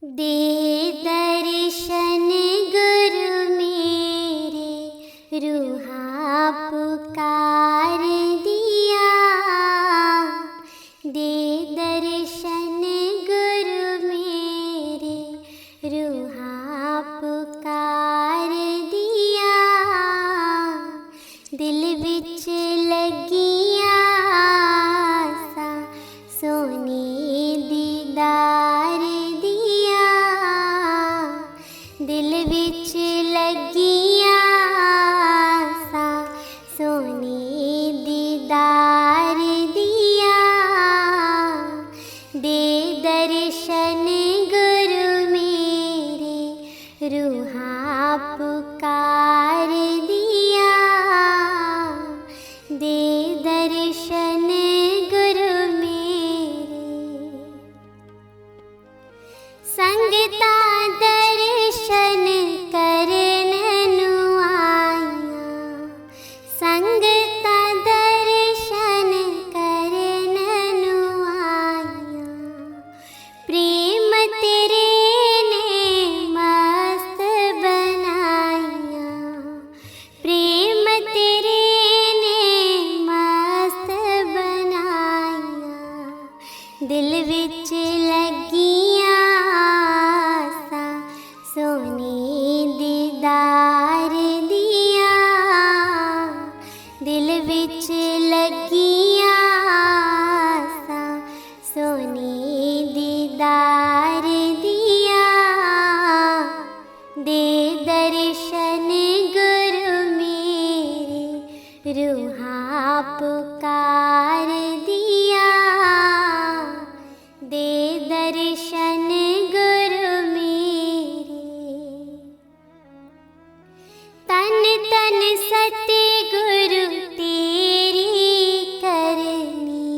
दे दर्शन गुरु मेरे, रूहा पुकार दिया। दे दर्शन गुरु मेरे, रूहा पुकार दिया। दिल विच लगिया सा सोने दीदार दिया। दिल विच लगिया सा सोने दीदार दिया। दे दर्शन गुरु मेरे, रूहा पुकार दिया। दे दर्शन गुरु मेरे, संगता दर्शन करन नू आईया। संगता दर्शन करन नू आईया। प्रेम तेरे ने मस्त बनाईया। प्रेम तेरे ने मस्त बनाईया। दिल विच लगिया सा सोने दीदार दिया। दिल विच लगिया सा सोने दीदार दिया। दे दर्शन गुरु मेरे, रूहा पुकार दिया। दे दर्शन गुरु मेरे, तन तन सतगुरु तेरी करनी।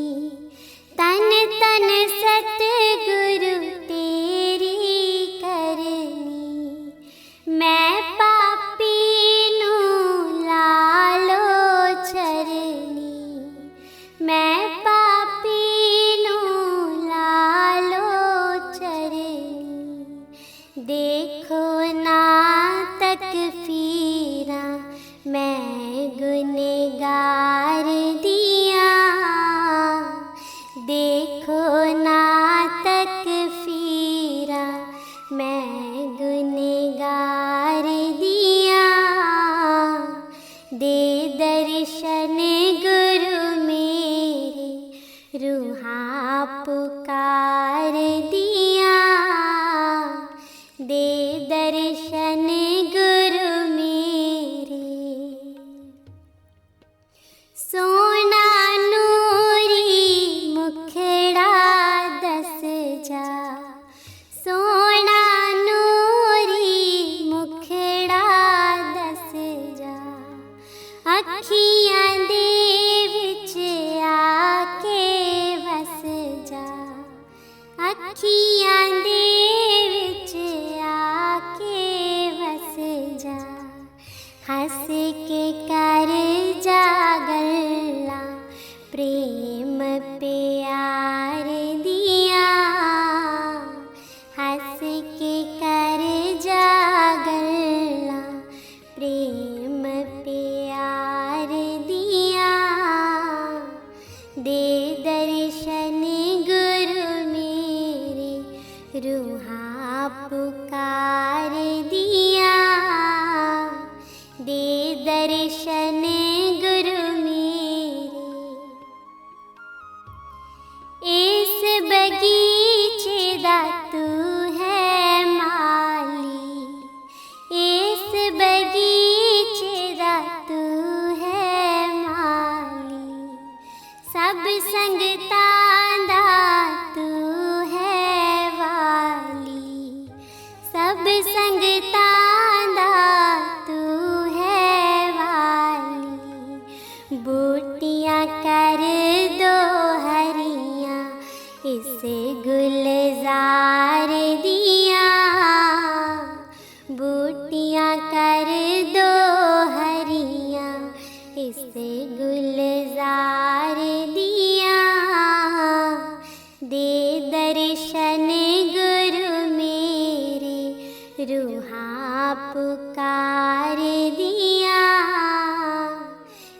तन तन सतगुरु तेरी करनी। मैं पापी नू लालो चरनी। मैं पापी नू लालो चरनी। देखो ना तकफीरा, मैं गुनहगार दिया। देखो ना तकफीरा, मैं गुनहगार दिया। दे दर्शन गुरु मेरे, रूहा पुकार दिया। दे दर्शन गुरु मेरे, सोना नूरी मुखड़ा दस जा। सोना नूरी मुखड़ा दस जा। अखियां दे विच आके वस जा। अखियां दे विच आके वस जा। हंस के कर जा गल्ला, प्रेम प्यार दिया। हंस के कर जा गल्ला, प्रेम प्यार दिया। दे दर्शन गुरु मेरे, रूहा पुकार दिया। दे दर्शन गुरु मेरे, इस बगीचे दा तू है माली। इस बगीचे दा तू है माली। सब संगतां दा तू है वाली। सब संगतां दा तू है वाली। बूटियां कर दो हरियां, इस गुलजार दिया। बूटियां कर दो हरियां, इस गुलजार दिया। दे दर्शन गुरु में रूहा पुकार दिया,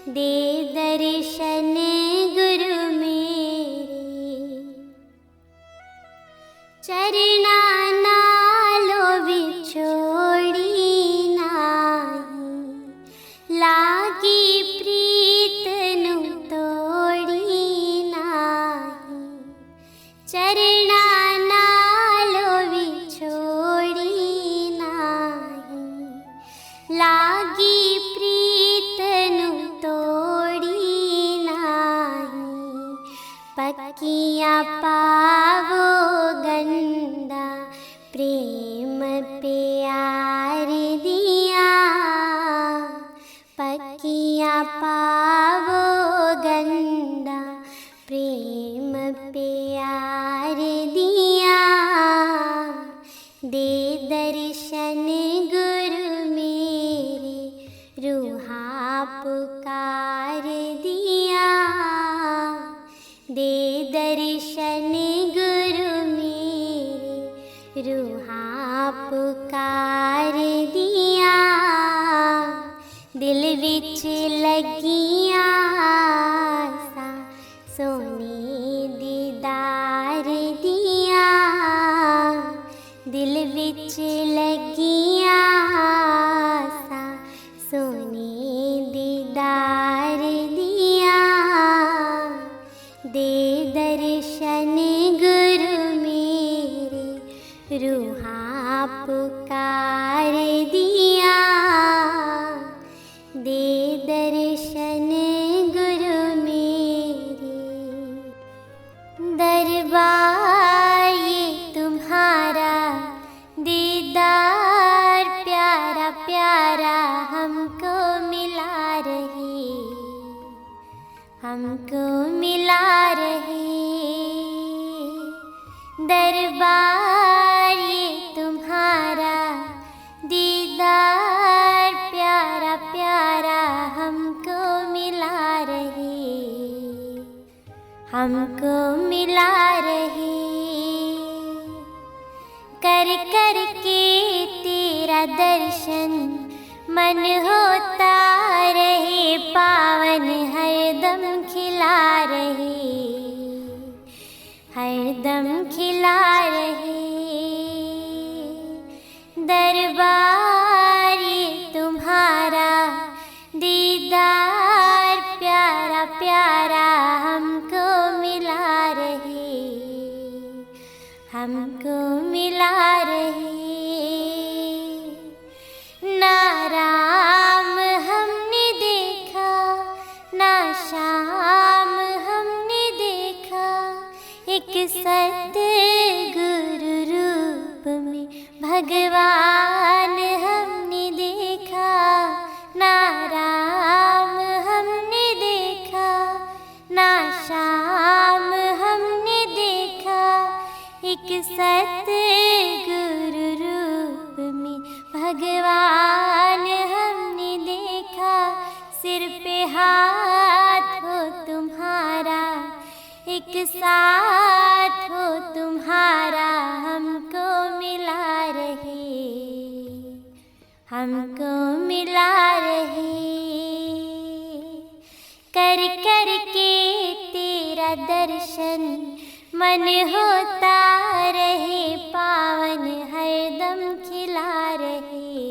दे दर्शन गुरु मेरे। चरना नालो बिछोड़ी नाही, लागी प्रीत नु तोड़ी नाही। चरना नालो बिछोड़ी नाही, लागी प्रीत नु तोड़ी नाही। पक्कियां पावो गंदा, प्रेम प्यार दिया। पक्कियां पावो गंदा, प्रेम प्यार दिया। दे दर्शन गुरु मेरे, रूहा पुकार दिया। दे दर्शन गुरु मेरे, रूहा पुकार दिया। दिल विच लगियां आसां, सोने दीदार दिया। दिल विच लगियां आसां, सोने दीदार दिया। दे दर्शन गुरु मेरे, रूहा पुकार दिया। दे दर्शन गुरु मेरे। दरबार ये तुम्हारा, दीदार प्यारा प्यारा हमको मिला रहे, हमको मिला रहे। दरबार ये तुम्हारा, दीदार प्यारा प्यारा हमको मिला रहे, हमको मिला रहे। कर कर के तेरा दर्शन, मन होता रहे पावन, हरदम खिला रहे, हरदम खिला रहे। दरबार ये तुम्हारा, दीदार प्यारा प्यारा हमको मिला रहे, हमको मिला रहे। ना राम हमने देखा, ना शाम हमने देखा, एक सतगुरु रूप में भगवान हमने देखा। ना राम हमने देखा, ना शाम हमने देखा, एक सतगुरु रूप में भगवान हमने देखा। सिर पे हाथ हो तुम्हारा, एक साथ हो तुम्हारा, हमको मिला रहे, हमको मिला रहे। कर कर के तेरा दर्शन, मन होता रहे पावन, हरदम खिला रहे,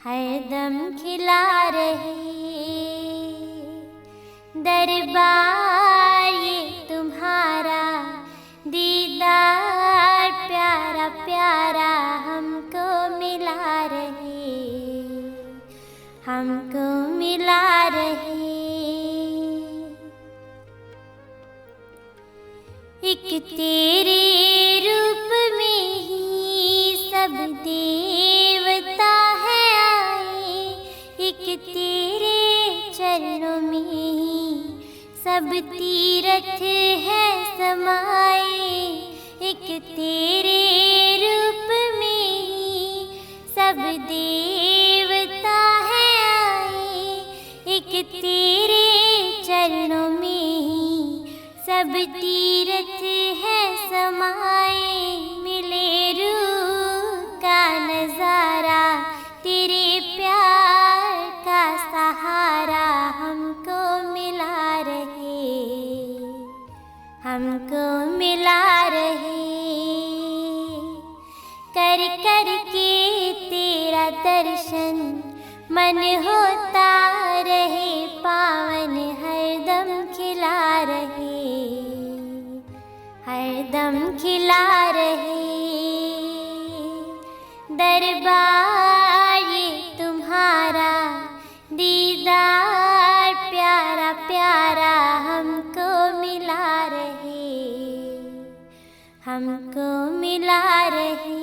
हरदम खिला रहे। दरबार ये तुम्हारा, दीदार प्यारा प्यारा हमको मिला रहे, हमको मिला रहे। एक तेरे रूप में ही सब देवता है आए, एक तेरे चरणों में ही सब तीर्थ है समाए। एक तेरे रूप में ही सब देवता है आए, एक तेरे चरणों में ही सब तीर्थ है समाए। कर कर के तेरा दर्शन मन होता रहे पावन, हरदम खिला रहे, हरदम खिला रहे। दरबार ये तुम्हारा दीदार प्यारा प्यारा हमको मिला रहे, हमको मिला रहे।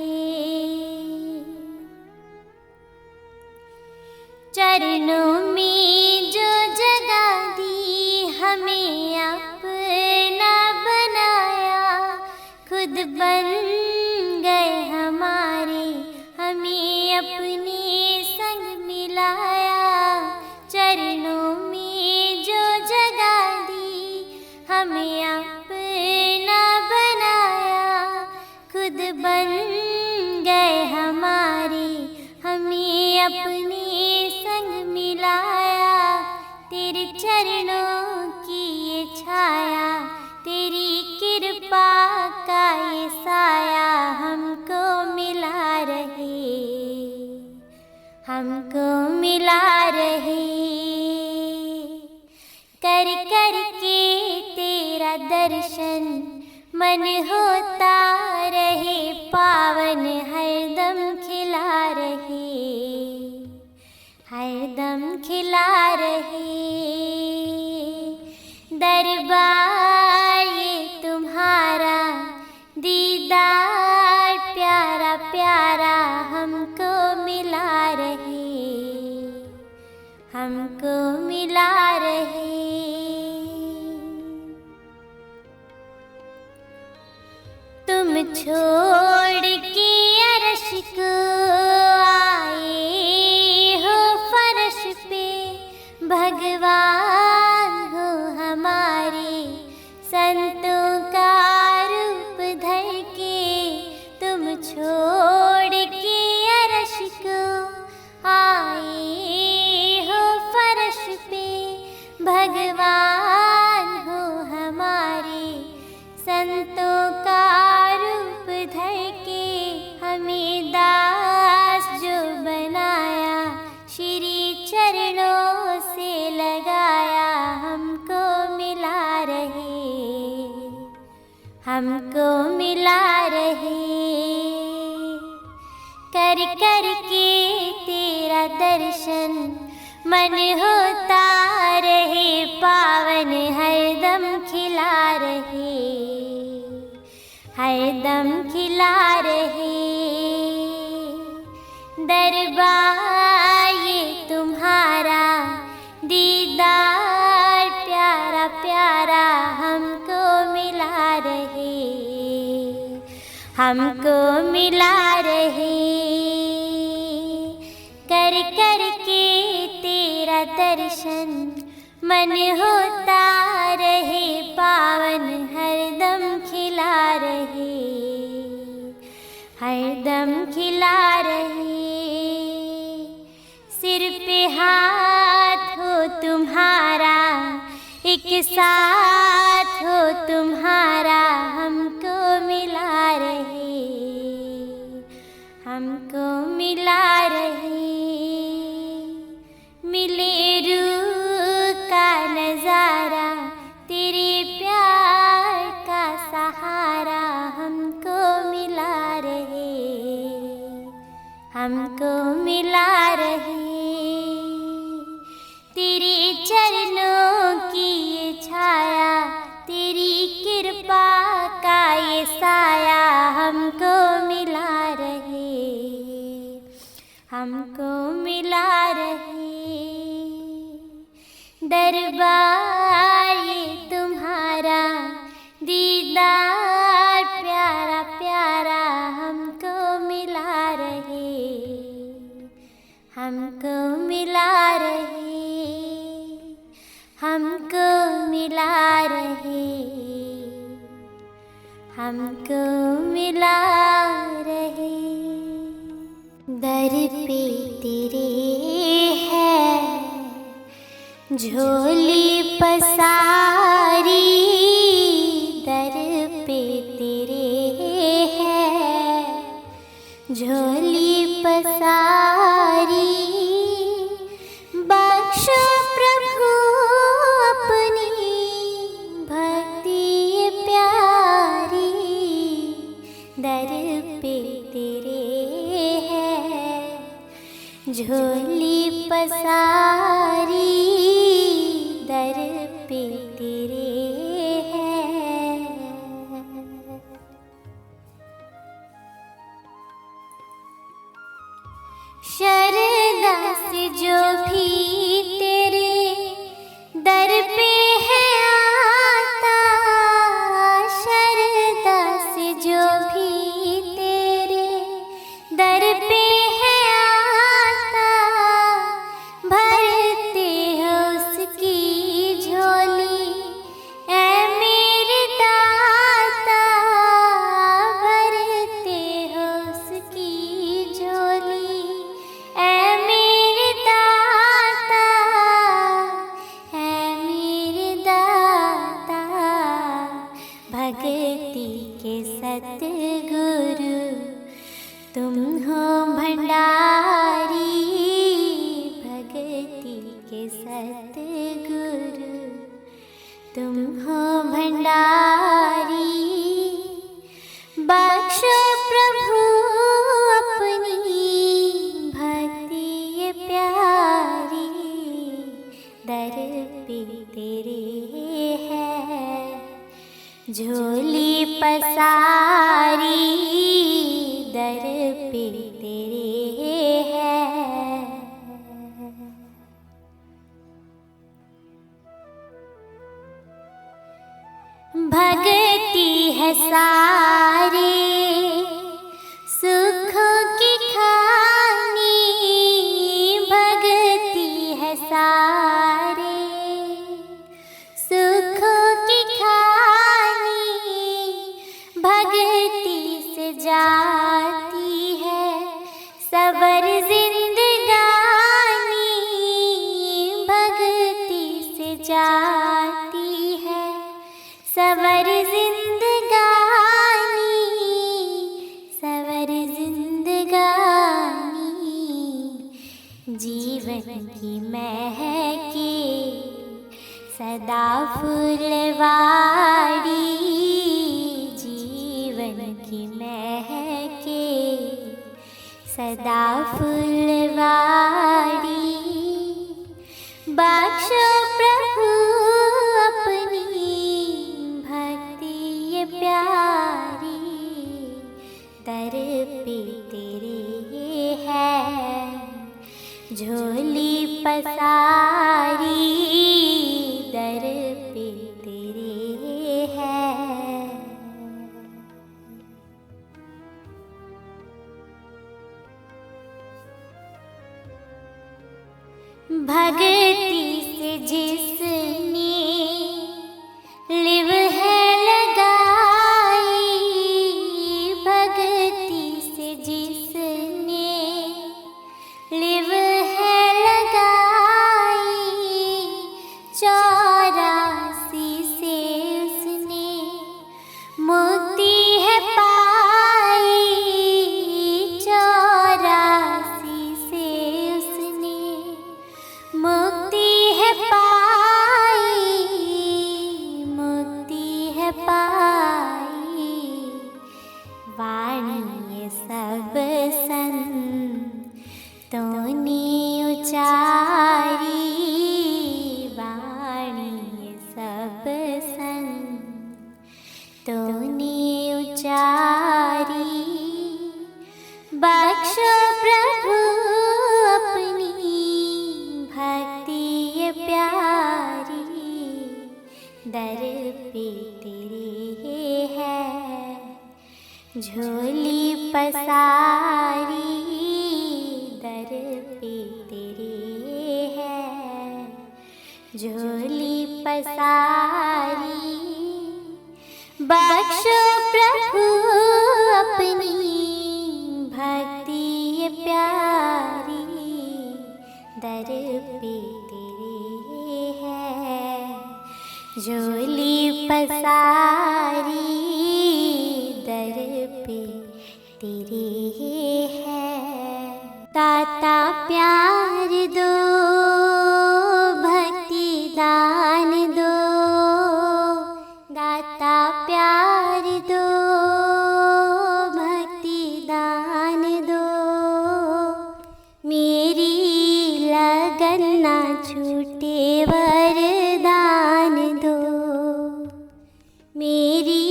चरणों में जो जगह दी हमें अपना बनाया, खुद बन गए हमारे, हमें अपने संग मिलाया। चरणों में जो जगह दी हमें अपना बनाया, खुद बन गए हमारे, हमें अपने संग मिलाया। तेरे चरणों की ये छाया, तेरी कृपा का ये साया हमको मिला रहे, हमको मिला रहे। कर कर के तेरा दर्शन मन होता रहे पावन, हरदम खिला रहे, हरदम खिला रहे। दरबार ये तुम्हारा दीदार प्यारा प्यारा हमको मिला रहे, हमको मिला रहे। तुम छोड़ के अरश को आए हो फर्श पे, भगवान हो हमारे संतों का रूप धर के। तुम छोड़ के अरश को आए हो फर्श पे, भगवान हो हमारे संतों का रूप धर के। हमें दास जो बनाया, श्री चरणों से लगाया, हमको मिला रहे, हमको मिला रहे। कर कर के तेरा दर्शन मन होता रहे पावन, हरदम खिला रहे, हरदम खिला रहे। दरबार ये तुम्हारा दीदार प्यारा प्यारा हमको मिला रहे, हमको मिला रहे। कर कर के तेरा दर्शन मन होता रहे पावन, हरदम खिला रहे, हरदम खिला रहे। सिर पे हाथ हो तुम्हारा, एक साथ हो तुम्हारा, हमको मिला रहे, हमको मिला रहे। मिले रूह का नजारा, तेरे प्यार का सहारा, हमको मिला रहे, हमको मिला रहे। तेरे चरणों की ये छाया, तेरी कृपा का ये साया, हमको मिला रहे, हमको मिला रहे। दरबार ये तुम्हारा दीदार प्यारा प्यारा, हमको मिला रहे, हमको मिला रहे, हमको मिला रहे, हमको मिला रहे। दर पे तेरे है झोली पसारी, दर पे तेरे है झोली पसारी बख्शो प्रभु अपनी भक्ति प्यारी, दर पे तेरे है झोली पसारी, दर पे तेरे है। शरदा से जो भी तेरे दर पे है आता, शरदा से जो भी तेरे दर पे है आता, भरते हो उसकी झोली ऐ मेरे दाता, भरते हो उसकी झोली ऐ मेरे दाता, ऐ मेरे दाता। भक्ति के सतगुरु तुम हो भंडारी, भक्ति के सतगुरु तुम हो भंडारी, बख्शो प्रभु अपनी भक्ति प्यारी, दर पे तेरे है झोली पसारी, दर पे तेरे है। भक्ति है सारे सुखों की खानी, भक्ति है सारे सुखों की खानी, भक्ति से जाती है सबर जिंदगानी, भक्ति से जाती है सबर जिंदगानी, सबर जिंदगानी। जीवन की महके सदा फूलवाड़ी, जीवन की महके सदा फूलवाड़ी, बख्शो प्रभु अपनी भक्ति प्यारी, दर पे तेरे है झोली पसारी, दर पे तेरे है। भक्ति से जिसने लिव है लगाई, भक्ति से जिसने लिव है लगाई, 84 से उसने मुक्ति है पाई, 84 से उसने मुक्ति है पाई, मुक्ति है पाई। वाणी ये सब संतों ने उचारी, वाणी ये सब संतों ने उचारी, बख्शो प्रभु अपनी भक्ति प्यारी, दर पे तेरे है झोली पसारी, दर पे तेरे है झोली पसारी, बख्शो प्रभु अपनी भक्ति प्यारी, दर पे तेरे है झोली पसारी, दर पे तेरे दाता प्यार दो, भक्ति दान दो, दाता प्यार दो, भक्ति दान दो। मेरी लगन ना छूटे वरदान दो, मेरी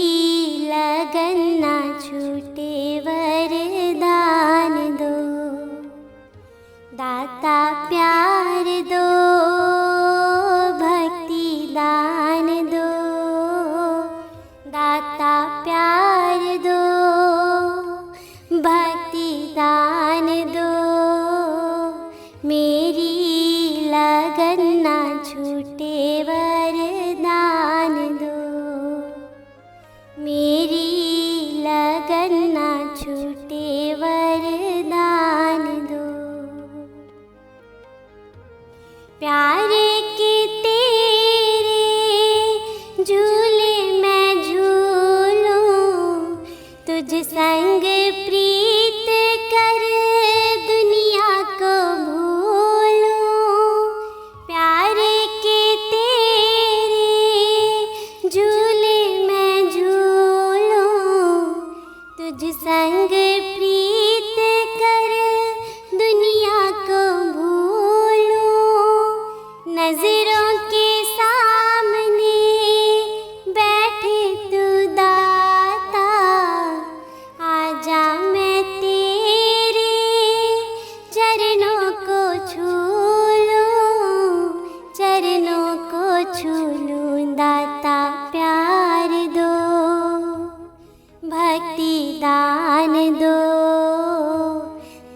लगन ना छूटे वरदान दो। दाता प्यार दो, भक्ति दान दो, दाता प्यार दो, भक्ति दान दो। मेरी लगन ना छूटे वरदान दो, मेरी लगन ना छूटे वरदान दो। प्यार के तेरे झूले मैं झूलूं, तुझ संग प्रीत कर दुनिया को भूलूं। प्यार के तेरे झूले मैं झूलूं, तुझ संग प्रीत कर दुनिया को भूलूं। नजरों के सामने बैठे तू दाता, आजा मैं तेरे चरणों को छू लूं, चरणों को छू लूं। दाता प्यार दो, भक्ति दान दो,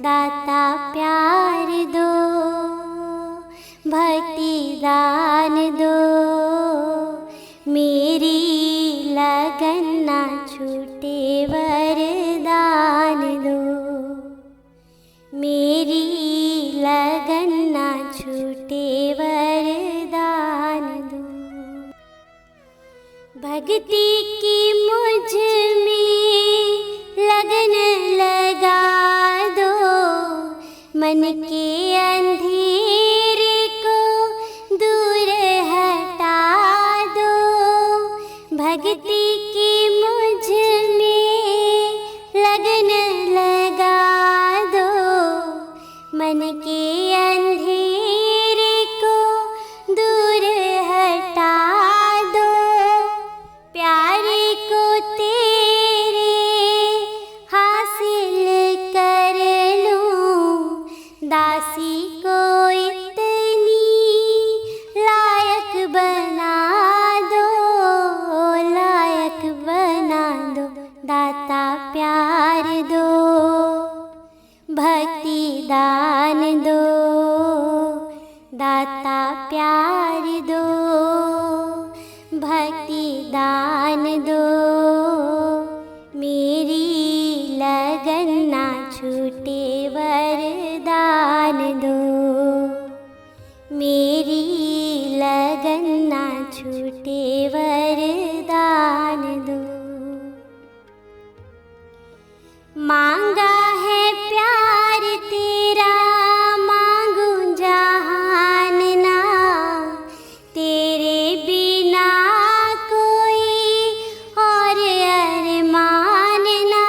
दाता प्यार दो, भक्ति दान दो। मेरी लगन ना छूटे वरदान दो, मेरी लगन ना छूटे वरदान दो। भक्ति की मुझ में लगन लगा दो, मन के अंधेरे को दूर हटा दो। भक्ति की मुझ में लगन लगा दो, मन के अंधेरे को दूर हटा दो। प्यार को तेरे हासिल कर लूं, दासी को इतनी लायक बना दो, लायक बना दो। दाता प्यार दो, भक्ति दान दो, दाता प्यार दो, भक्ति दान दो। मेरी लगन ना छूटे वरदान दो, मेरी लगन ना छूटे वरदान दो। मांगा है प्यार तेरा, मांगूं जहान ना, तेरे बिना कोई और अरमान ना।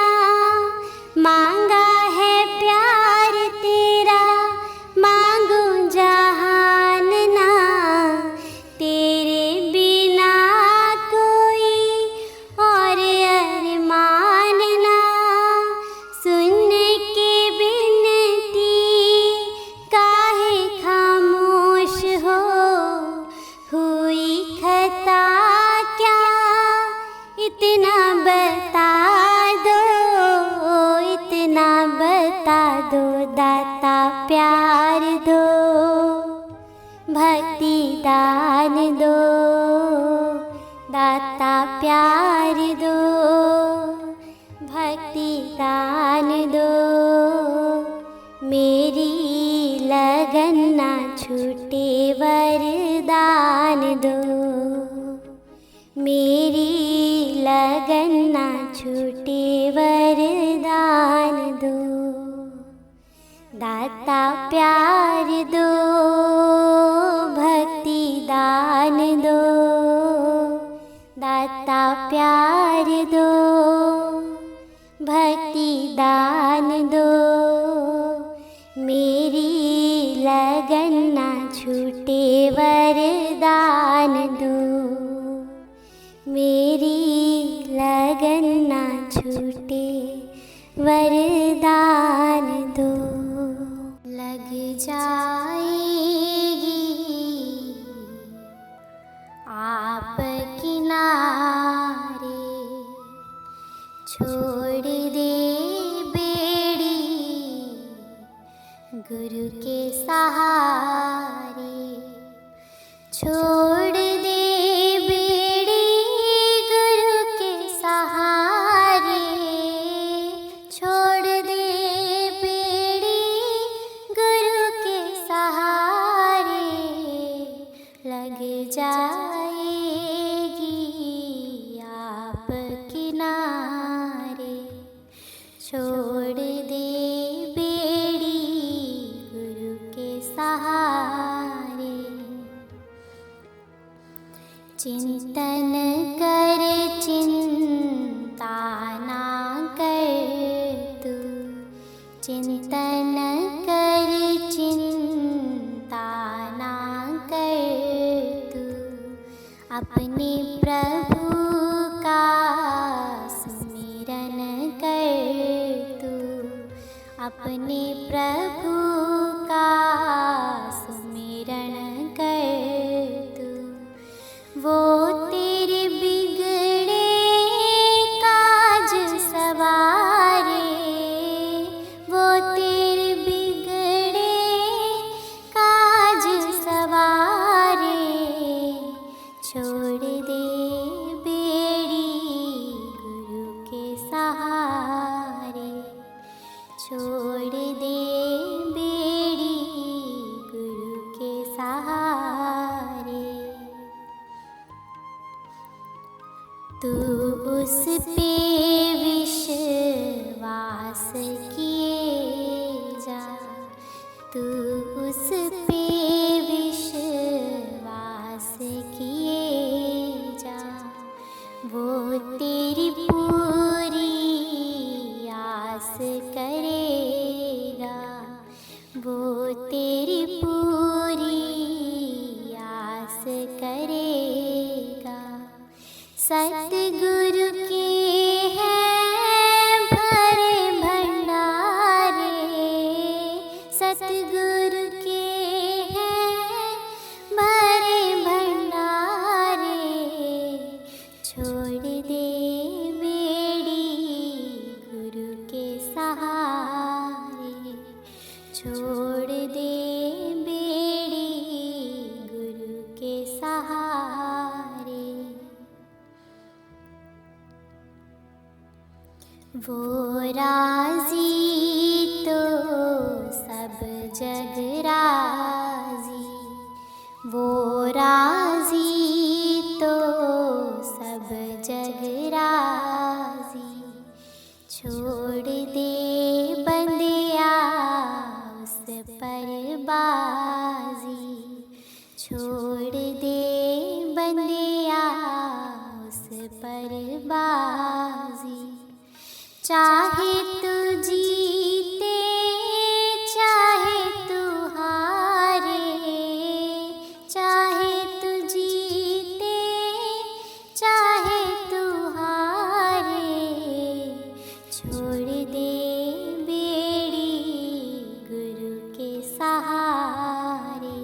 मांगा है प्यार तेरा, मांगूं जहान ना, तेरे बिना कोई और अरमान ना। सुन के बिनती काहे खामोश हो, हुई खता क्या इतना बता दो, इतना बता दो। दाता प्यार दो, भक्ति दान दो, दाता प्यार दो, भक्ति दान दो। मेरी लगन ना छूटे वरदान दो, मेरी लगन ना छूटे वरदान दो। दाता प्यार दो, भक्ति दान दो। दाता प्यार दो, भक्ति दान दो। मेरी लगन ना छूटे वरदान दो। मेरी लगन ना छूटे वरदान दो। लग जाएगी आप किनारे, छोड़ दे बेड़ी गुरु के सहारे। छोड़ दे बेड़ी गुरु के सहारे। छोड़ दे बेड़ी गुरु के सहारे। लग जाएगी आप किनारे, छोड़ दे बेड़ी गुरु के सहारे। चिंतन कर चिंता ना कर तू। चिंतन कर चिंता ना कर तू। अपने प्रभु का सुमिरन कर तू। अपने प्रभु का सुमिरन कर तू। वो तेरे बिगड़े काज सवारे। वो तेरे बिगड़े काज सवारे। छोड़ दे बेड़ी गुरु के सहारे। छोड़ दे बेड़ी गुरु के सहारे। तू उस पे विश्वास किए जा। तू उस पे विश्वास किए जा। वो तेरी पूरी आस करेगा। वो तेरी पूरी आस करेगा। सतगुरु के हैं भरे भंडारे। सतगुरु के हैं भरे भंडारे। छोड़ दे बेड़ी गुरु के सहारे। छोड़ दे बेड़ी गुरु के सहारे। वो राजी तो सब जग राजी। वो राजी तो सब जग राजी। छोड़ दे बंदिया उस पर बाजी। छोड़ दे बंदिया उस पर बाजी। चाहे तू जीते चाहे तू हारे। चाहे तू जीते चाहे तू हारे। छोड़ दे बेड़ी गुरु के सहारे।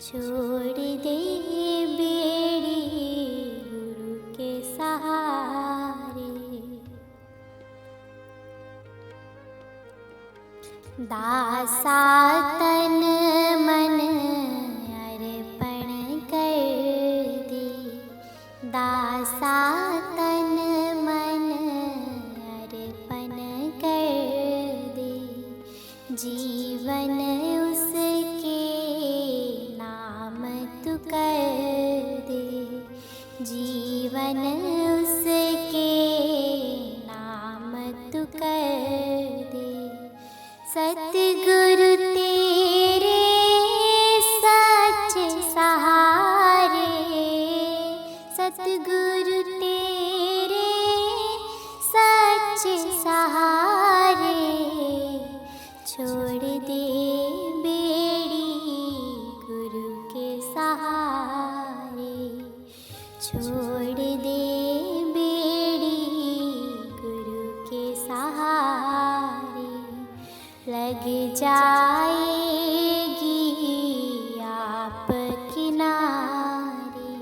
छोड़ दे बेड़ी गुरु के सहारे। दासा तन मन अर्पण कर दे। दासा तन मन अर्पण कर दे। जीवन उसके नाम तू कर दे। जीवन उसके नाम तू कर दे। सतगुरु तेरे सच सहारे, सतगुरु तेरे सच सहारे, छोड़ दे बेड़ी गुरु के सहारे, छोड़ दे बेड़ी गुरु के सहारे, लग जाएगी आप किनारे,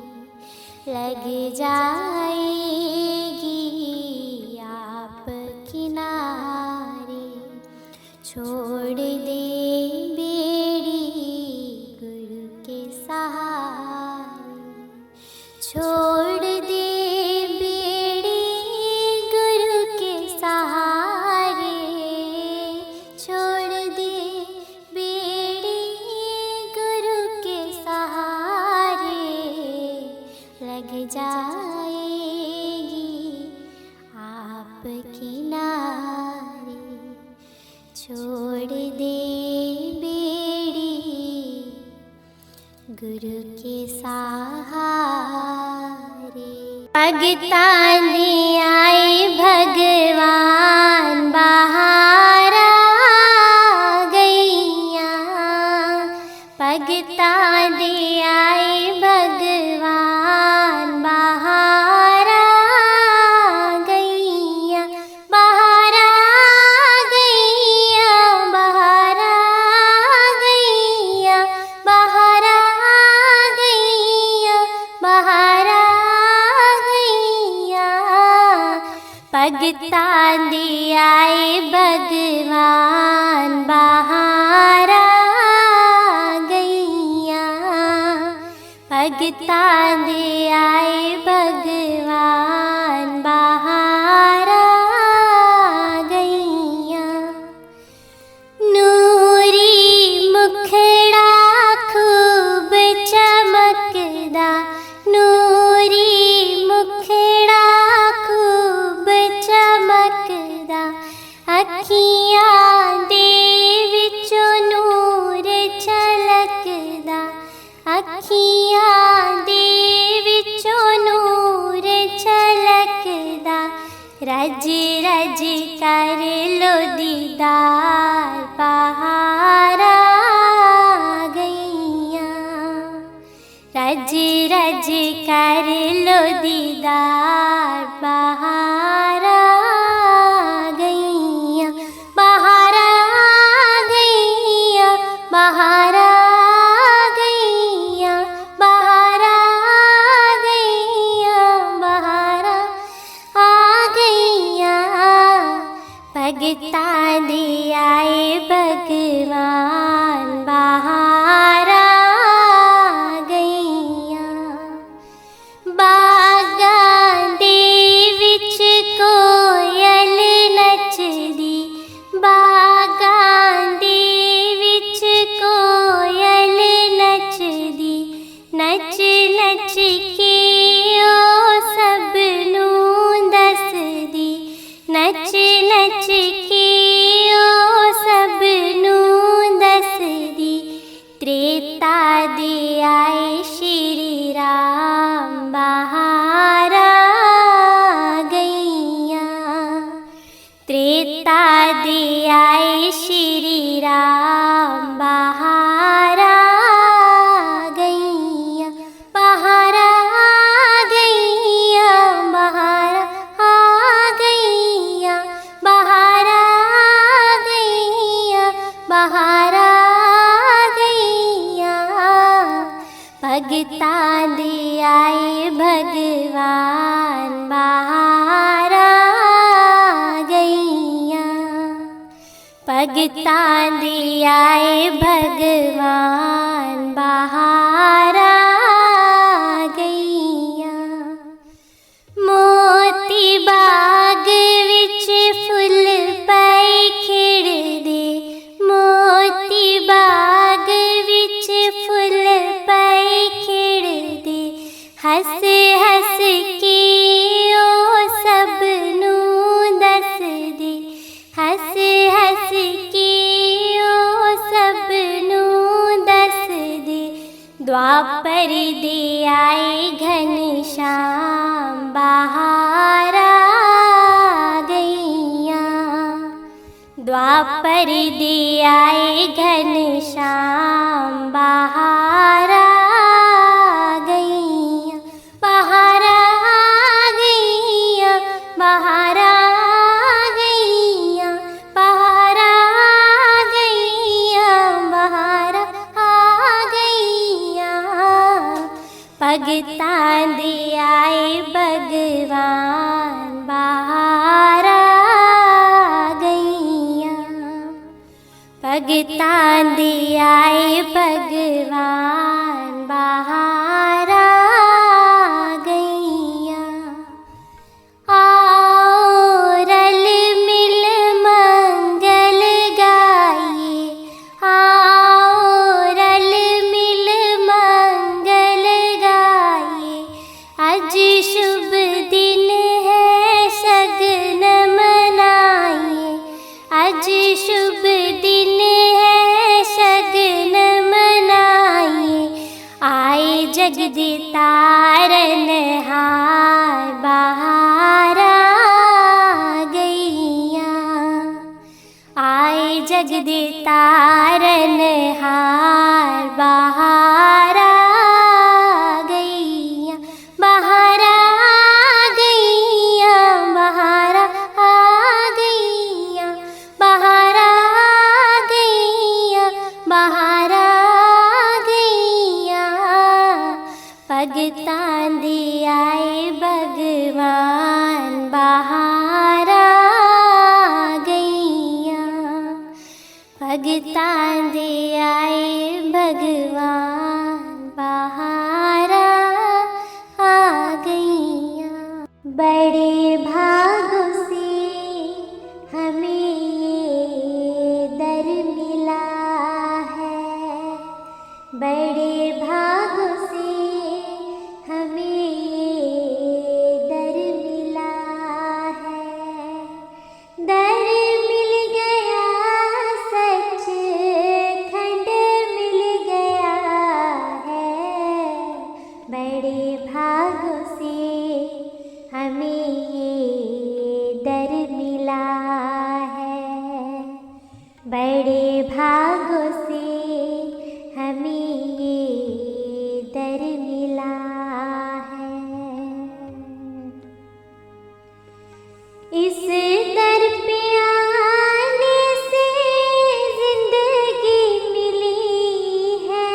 लग जाएगी आप किनारे, छोड़ दे बेड़ी गुरु के सहारे, छोड़ दे बेड़ी गुरु के सहारे, छोड़ दे बेड़ी गुरु के सहारे, लग जाएगी आप किनारे, छोड़ दे बेड़ी गुरु के सहारे। भगतान दे आए भगवान बाहर आ गईया, भगतान दे आए भगवान बाहर आ गईया, बाहर आ गईया, बाहर आ गईया, बाहर आ गईया, बाहर आ गईया, भगतान दे आए भगवान बाहर आ गईया, भगतान दे आए भगवान बाहर आ गईया, नूरी मुखड़ा खूब चमकदा, नूरी मुखड़ा खूब चमकदा, अखियां दे विचों नूर छलकदा, अखियां दे विचों नूर छलकदा, रज रज कर लो दीदार बाहर आ गईया, रज रज कर लो दीदार बाहर आ गईया, बाहर आ गईया, बाहर आ गईया, बाहर आ गईया, बाहर आ गईया, भगतान दे आए भगवान बाहर आ गईया, बागां दे विच कोयल नचदी, बागां दे विच कोयल नचदी, नच नच के ओ सब नूं दसदी, नच नच के ओ सब नूं दसदी, त्रेता दे आए श्री राम बाहर आ गईया, त्रेता दे आए श्री राम बाहर आ गईया, बाहर आ गईया, बाहर आ गईया, बाहर आ गईया, बाहर आ गईया, भगतान दे आए भगवान बाहर आ गईया, भगतान दे आए भगवान बाहर आ गईया, मोती बाग विच फुल पए खिड़दे, मोती बाग विच फुल पए खिड़दे, हस हस के ओ सब नूं दसदे, हस हस के द्वापर दे आए घनश्याम बहार आ गइयाँ। द्वापर दे आए घनश्याम बहार आ गइयाँ। बहार आ गइयाँ, बहार आ गइयाँ, बहार आ गइयाँ, बहार आ गइयाँ। भगतां दे आए भगवान बहार आ गइयाँ। भगतां दे आए भगवान बहार आ गइयाँ। आओ रल मिल मंगल गाइए, आओ रल मिल मंगल गाइए। आज शुभ दिन है शगन मनाइए, आज शुभ दिन है शगन मनाइए। आए जगदे तारनहार बहार आ गइयाँ। आए जगदे तारनहार बहार आ गइयाँ। बहार आ गइयाँ, बहार आ गइयाँ, बहार आ गइयाँ, बहार आ गइयाँ। भगतां दे आए भगवान बहार आ गइयाँ। भगतां दे आए भगवान बहार आ गइयाँ। बड़े भागों से हमें ये दर मिला है, बड़े भागों से हमें ये दर मिला है। दर मिल गया सच खंड मिल गया है। बड़े भागों से हमें ये दर मिला है। बड़े भागों से हमें ये दर मिला है। इस दर पे आने से जिंदगी मिली है,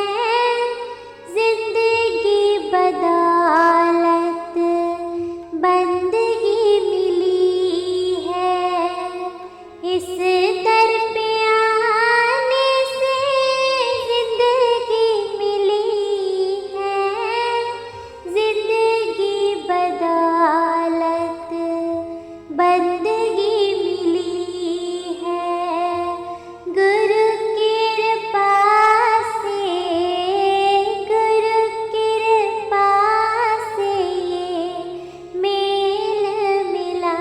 जिंदगी बदौलत बंदगी मिली है। इस दर पे आने से जिंदगी मिली है, जिंदगी बदौलत बंदगी मिली है। गुरु कृपा से, गुरु कृपा से ये मेल मिला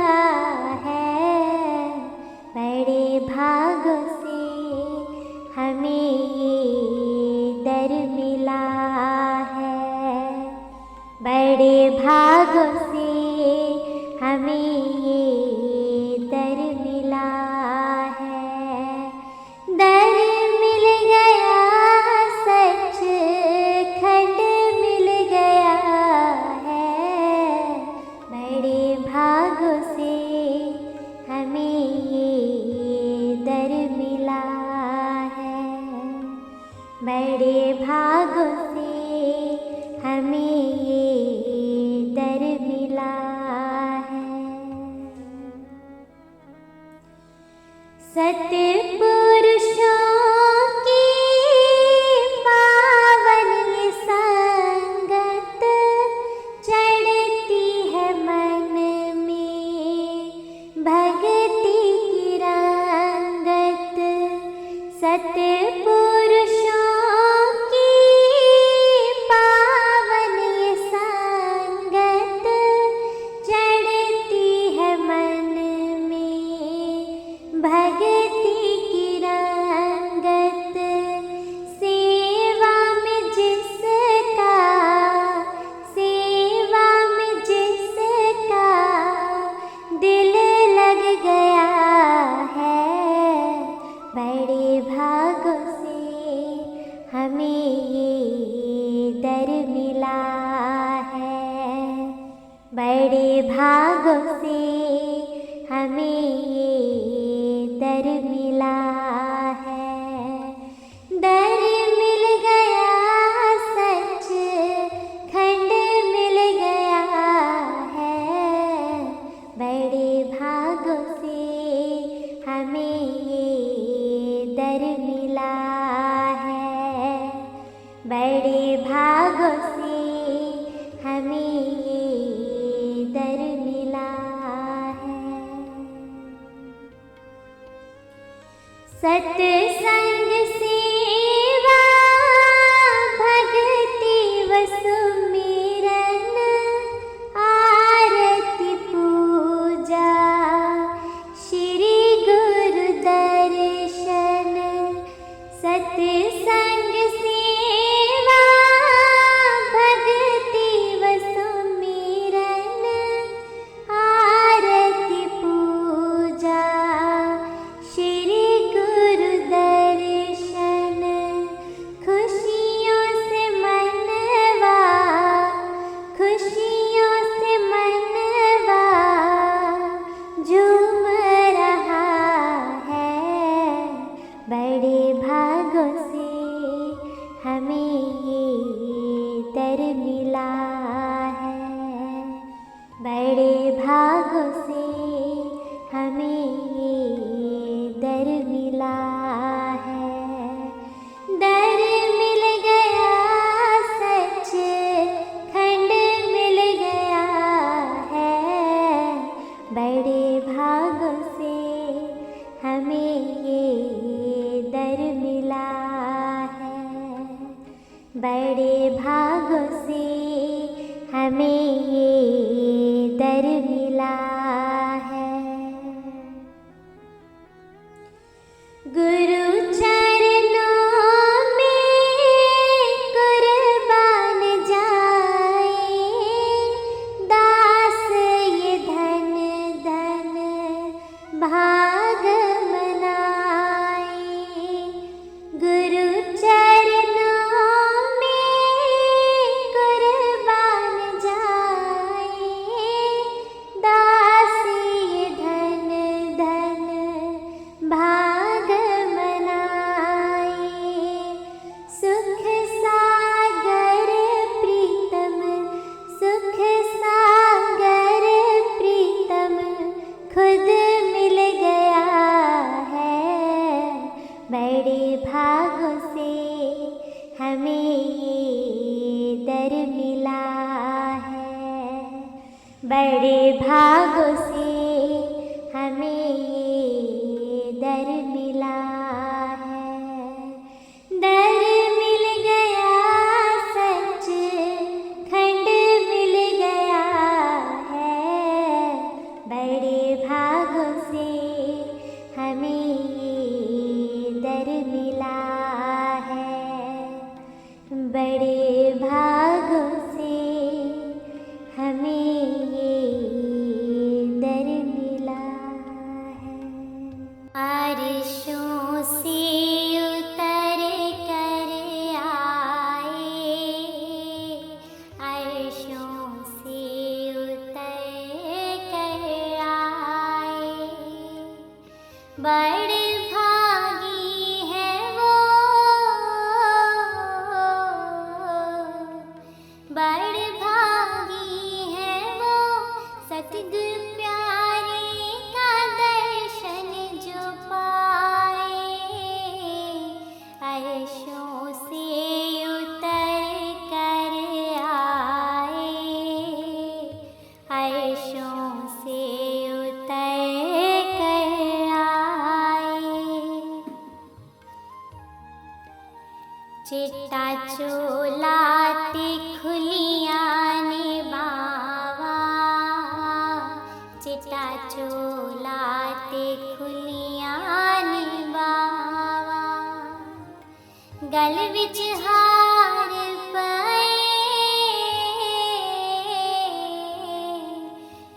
है। बड़े भागों से हमें ये दर मिला है। बड़े भागों से हमें ये दर मिला है। दर मिल गया सच खंड मिल गया है। बड़े भागों से हमें ये दर मिला है। बड़े भागों से हमें ये दर मिला है। सत्पुरुषों की पावन ये संगत चढ़ती है मन में भक्ति की रंगत। सत्पुरुषों की पावन ये संगत चढ़ती है मन में भक्ति की रंगत। सेवा में जिस बड़े भागों से हमें ये दर मिला है। सत्संग सेवा भक्ति व सुमिरन आरती पूजा श्री गुरु दर्शन। सत्संग सेवा भक्ति व सुमिरन आरती पूजा श्री गुरु दर्शन। खुशियों से मनवा झूम रहा है। बड़े भागों से हमें ये दर मिला है। बड़े भागों से हमें ये दर मिला है। दर मिल गया सच खंड मिल गया है। बड़े भागों से हमें ये दर मिला है। बड़े भागों से हमें ये दर मिला है। गुरु चरणों में कुर्बान जाए दास ये धन धन भाग मनाए। गुरु चरणों में कुर्बान जाए दास ये धन धन भाग मनाए। सुख सागर प्रीतम सुख सागर प्रीतम खुद मिल गया है। बड़े भागों से हमें ये दर मिला है। बड़े भागों से हमें ये दर मिला है। दर मिल गया सच खंड मिल गया है। बड़े भागों से हमें ये दर मिला है। बड़े भागों से हमें ये दर मिला है। अर्शों से उतर कर आए। अर्शों से उतर कर आए। बड़े भागी है वो बड़े भागी है वो सतगुरु प्यारे का दर्शन जो पाए। अर्शों से उतर कर आए। अर्शों से उतर कर आए। चिट्टा चोला ते खुलियां ने बावा। चिट्टा चोला ते खुलियां ने बावा। गल विच हार पाए।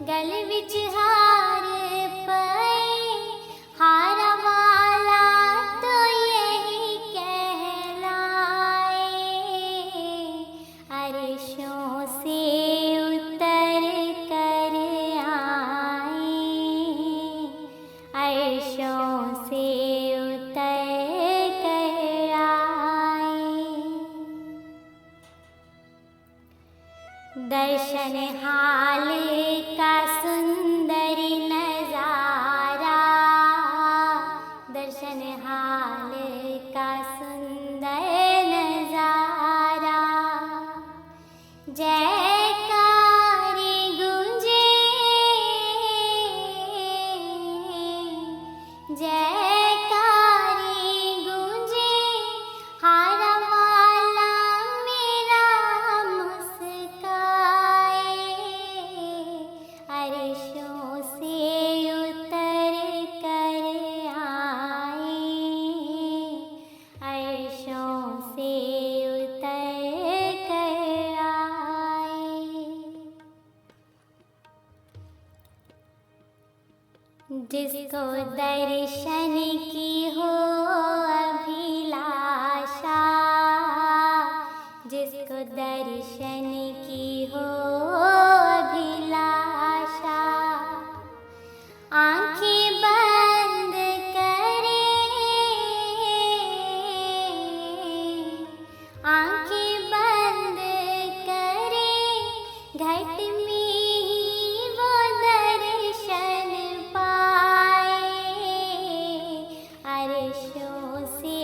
गल विच हार पाए। हारा वाला तो यही कहलाए। अर्शों से उतर कर आए। अर्शों से उतर कर आए। दर्शन हाल का सुंदर नजारा। दर्शन हाल का सुंदर नजारा। जिसको दर्शन की हो अभिलाषा, जिसको दर्शन की हो अभिलाषा, आंखें बंद करे, आंखें बंद करे, घट में ही वो दर्शन पाए, अर्शों से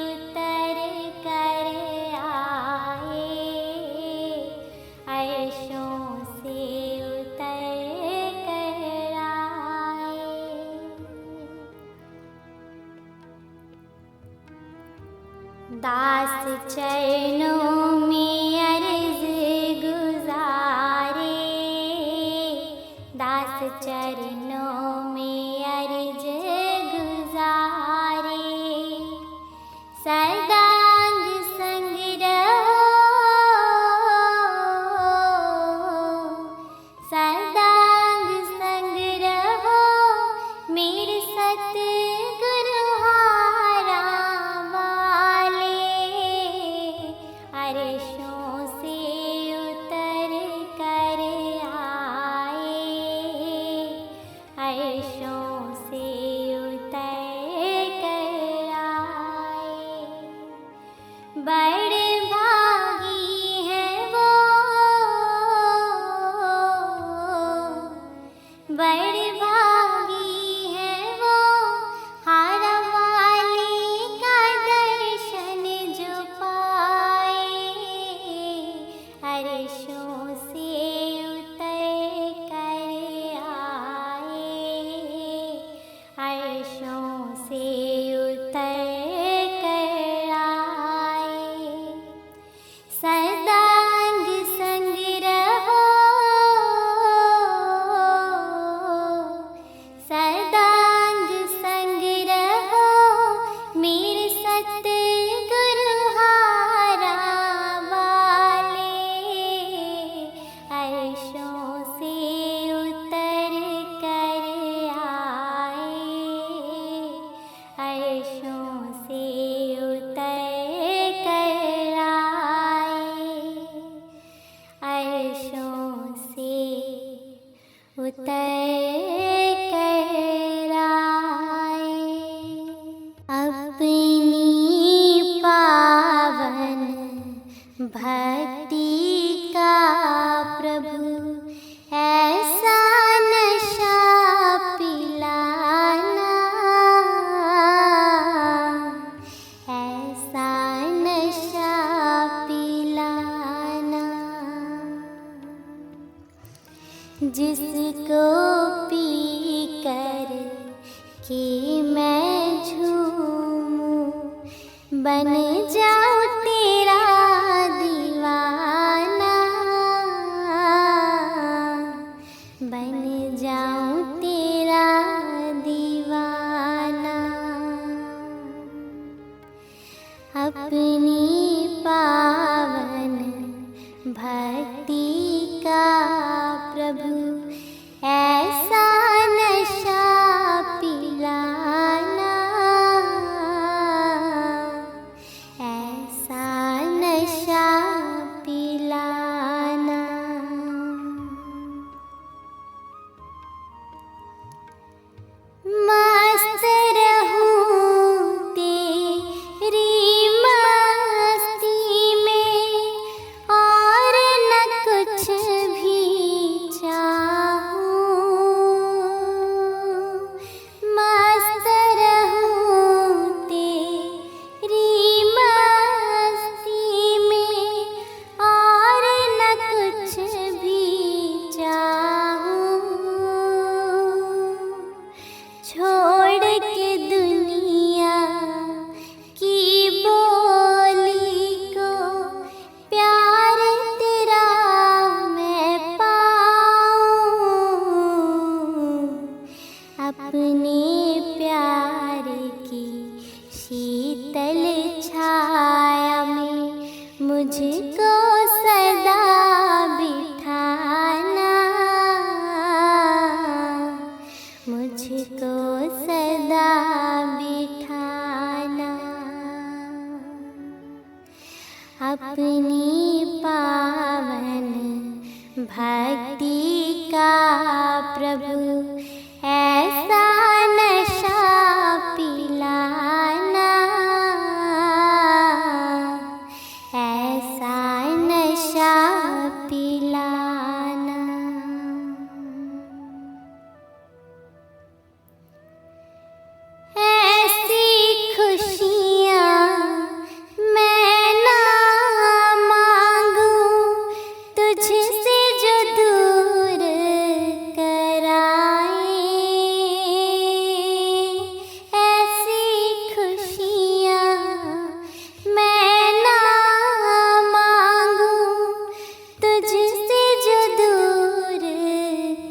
उतर कर आए, अर्शों से उतर कर आए। दास चरणों में अर्ज गुजारे, दास चरणों में अर्ज गुजारे, सदांग संग रहो, सदांग संग रहो, मेरे सतगुरु हारा वाले, अर्शों से उतर कर आए, अर्शों से उतर कर आए। बड़े भागी हैं वो, बड़े भागी हैं वो, हारा वाले का दर्शन जो पाए, अर्शों से उतर कर आए, अर्शों से उतर कर आए। सदांग संग रहो, सदांग संग रहो, मेरे सतगुरु हारा वाले, अर्शों से उतर कर आए, अर्शों से उतर कर आए, अर्शों से उतर कर आए। अपनी पावन भक्ति का प्रभु ऐसा नशा पिलाना, ऐसा नशा पिलाना, जिसको पी कर के मैं झूमूं, बन जाऊं तेरा दीवाना, बन जाऊं तेरा दीवाना। अपनी पावन भक्ति का प्रभु ऐसा नशा पिलाना, ऐसा नशा पिलाना। मस्त रहूं तेरी मस्ती में, और न कुछ भी चाहूं, मस्त रहूं तेरी मस्ती में, और न कुछ भी चाहूं, छोड़ के दुनिया की बोली को प्यार तेरा मैं पाऊं, अपने प्यार की शीतल छाया में मुझको सदा बिठाना, मुझको अपनी पावन भक्ति का प्रभु ऐसा नशा पिलाना, ऐसा नशा पिलाना। ऐसी खुशियाँ मैं ना मांगूं तुझसे जो दूर कराए, ऐसी खुशियाँ मैं ना मांगूं तुझसे जो दूर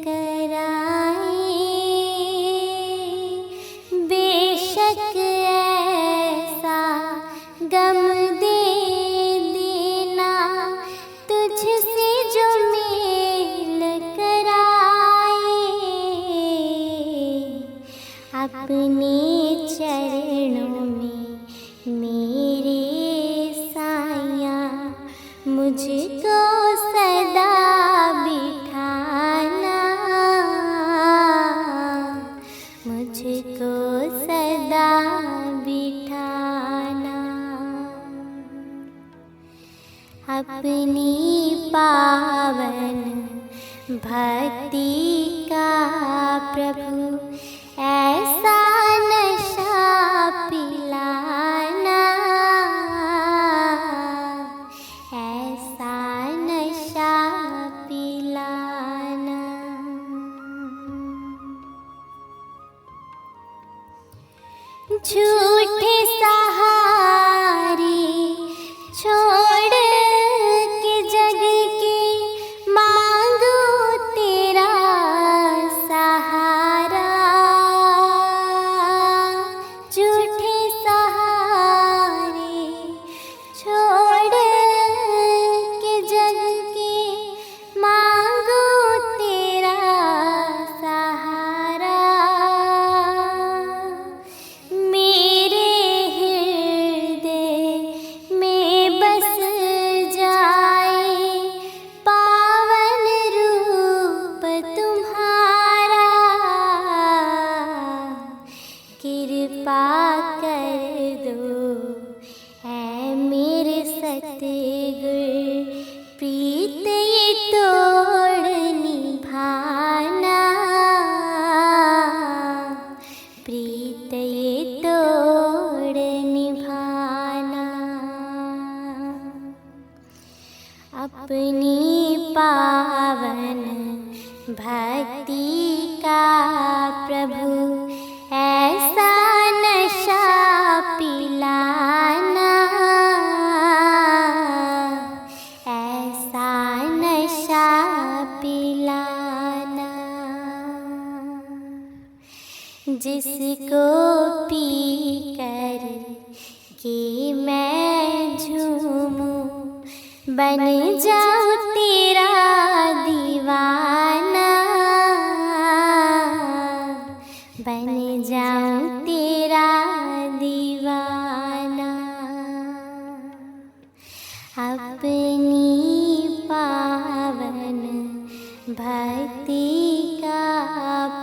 कराए। बेशक ऐसा गम दे देना तुझसे जो मेल कराए, अपने चरणों में मेरे साया मुझको सदा बिठाना, मुझको सदा बिठाना। अपनी पावन भक्ति का प्रभु ऐसा नशा पिलाना, ऐसा नशा पिलाना। झूठे सहारे छोड़ के जग के मांगो तेरा सहारा, झूठे सहारे छोड़ के जग के मांगो तेरा सहारा। मेरे हृदय में बस जाए पावन रूप तुम्हारा, कृपा कर दो है मेरे सतगुर, प्रीत ये तोड़ निभाना, प्रीत ये तोड़ निभाना। अपनी पावन भक्ति का प्रभु ऐसा नशा पिलाना, ऐसा नशा पिलाना। जिसको पी कर के मैं झूमूं बन जाऊं तेरा दीवाना, बन जाऊं तेरा दीवाना। अपनी पावन भक्ति का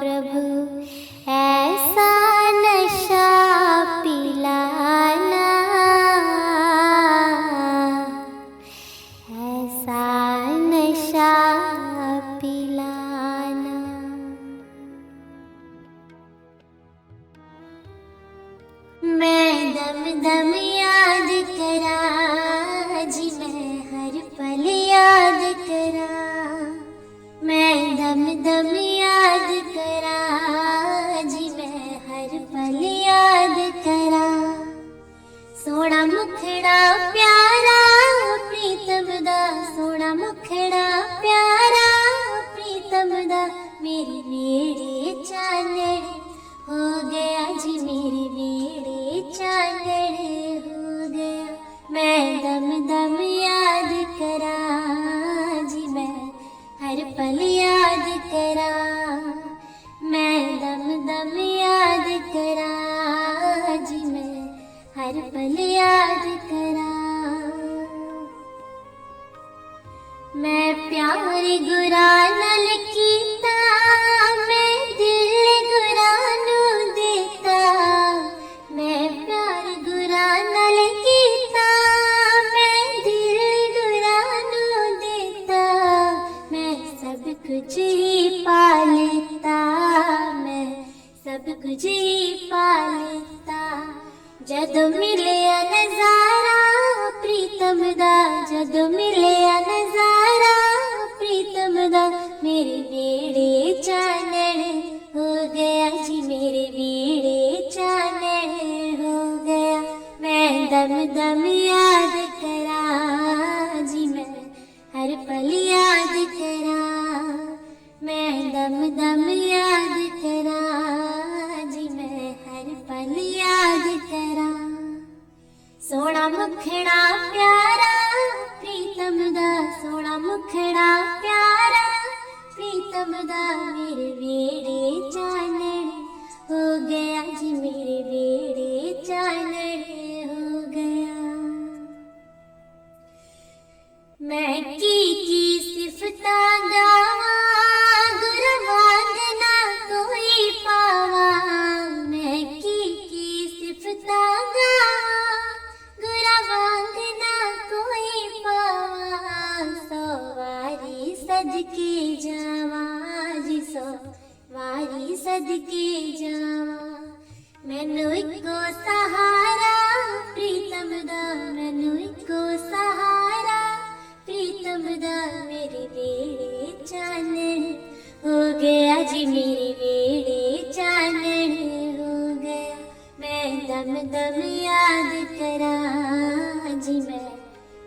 प्रभु ऐसा नशा पिलाना, ऐसा नशा पिलाना। मैं दम दम याद करा जी, मैं हर पल याद करा, मैं दम दम याद करा जी, मैं हर पल याद करा। सोना मुखड़ा प्यारा प्रीतम दा, सोना मुखड़ा प्यारा प्रीतम दा, मेरे वेड़े चानड़ हो गया जी, मेरे वेड़े चानड़ हो गया। मैं दम दम याद करा जी, मैं हर पल याद करा, मैं दम दम याद करा जी, मैं हर पल याद करा। प्यार गुरा नल कीता, मैं दिल गुरा नू देता। मैं प्यार गुरा नल कीता, मैं दिल गुरा नू देता। मैं सब कुछ ही पा लेता, मैं सब कुछ ही पा लेता। जदों मिलिया नजारा प्रीतम दा, जदों मिलिया नजारा प्रीतम दा, मेरे बेड़े चानन हो गया जी, मेरे बेड़े चानन हो गया। मैं दम दम याद करा जी, मैं हर पल याद करा। मैं दम दम याद करा जी, मैं हर पल याद करा। सोना मुखड़ा प्यारा प्रीतम दा, सोना मुखड़ा प्यारा प्रीतम दा, मेरे बेड़े चानन हो गया जी, मेरे बेड़े चानन हो गया। मैं की सिफता गावा, गुर वांग ना कोई पावा। मैं की सिफता गावा, गुर वांग ना कोई पावा। सौ वारी सदके जावा जी, सौ वारी सदके जावा। मैनू इको सहारा प्रीतम दा, मैनू इको सहारा प्रीतम दा, मेरे बेड़े चानन हो गया जी, मेरे बेड़े चानन हो गया। मैं दम दम याद करा जी, मैं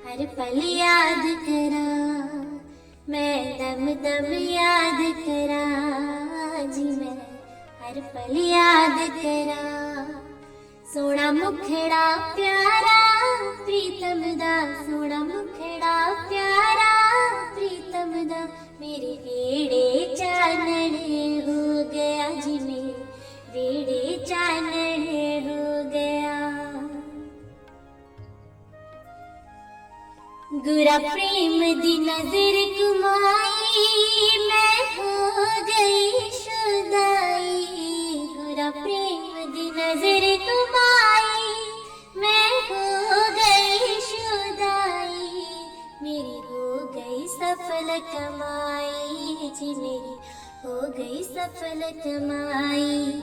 हर पल याद करा। मैं दम दम याद करा जी, मैं हर पल याद करा। सोना मुखड़ा प्यारा प्रीतम दा, सोना मुखड़ा प्यारा प्रीतम दा, मेरे बेड़े चानन हो गया जी, मेरे बेड़े चानन हो गया। गुरा प्रेम दी नजर कुमाई, मैं हो गई शुदाई। गुरा प्रेम दी नजर कुमाई, मैं हो गई शुदाई। मेरी हो गई सफल कमाई जी, मेरी हो गई सफल कमाई।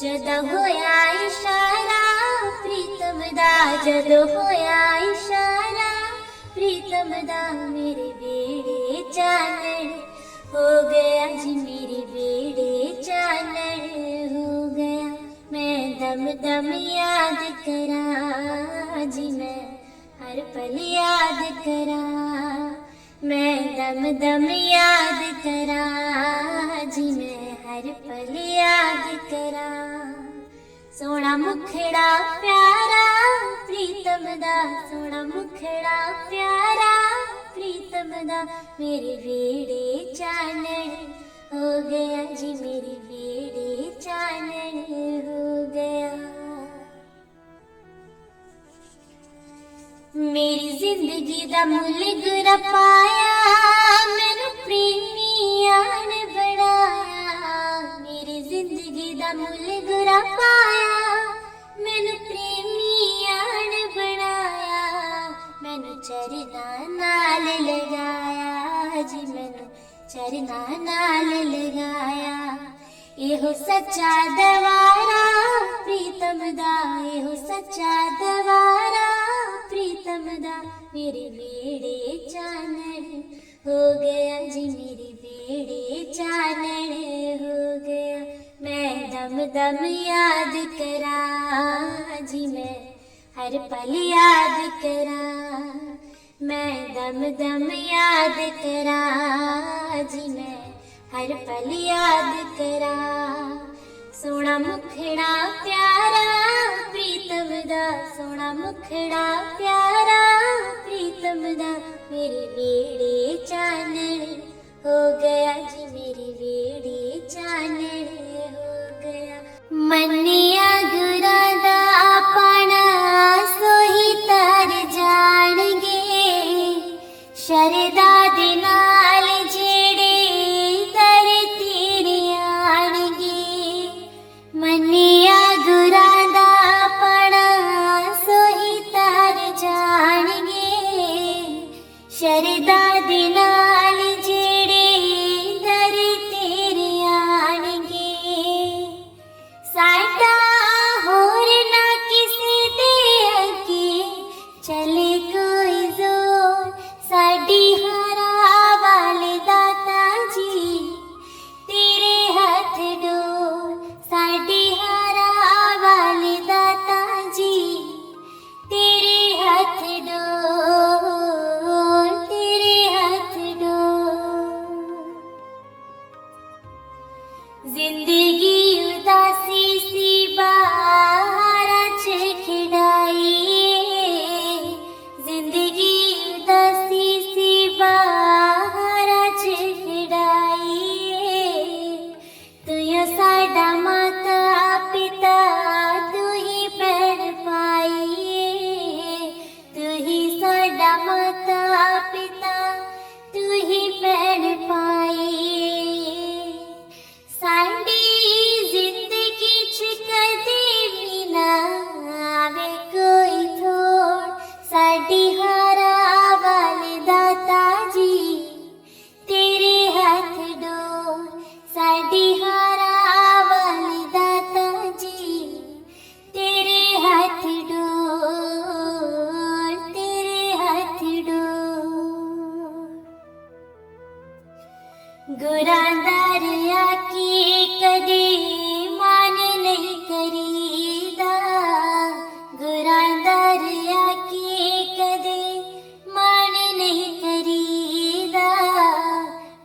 जदों होया इशारा प्रीतम दा, जदों होया इशारा प्रीतम दा, मेरे बेड़े चानन हो गया जी, मेरे बेड़े चानन हो गया। मैं दम दम याद करा जी, मैं हर पल याद करा। मैं दम दम याद करा जी, मैं हर पल याद करा। सोना मुखड़ा प्यारा प्रीतम दा, सोना मुखड़ा प्यारा प्रीतम दा, मेरे बेड़े चानन हो गया जी, मेरे बेड़े चानन हो गया। मेरी जिंदगी दा मुल गुरा पाया, मैनू प्रेमिया ने बनाया। मेरी जिंदगी दा मुल गुरा पाया, मैनू प्रेमिया ने बनाया। मैनू चरना नाल लगाया जी, मैनू चरना नाल लगाया। एहो सच्चा दवारा प्रीतम दा, एहो सच्चा दवारा प्रीतम दा, मेरे बेड़े चानन हो गया जी, मेरे बेड़े चानन हो गया। मैं दम दम याद करा जी, मैं हर पल याद करा। मैं दम दम याद करा जी, मैं हर पल याद करा। सोना मुखड़ा प्यारा प्रीतम दा, सोना मुखड़ा प्यारा प्रीतम दा, मेरे बेड़े चानन हो गया जी, मेरे बेड़े चानन हो गया। मन्निया गुरा दा अपना सोही तर जाणगे, शरदा दे नाल जे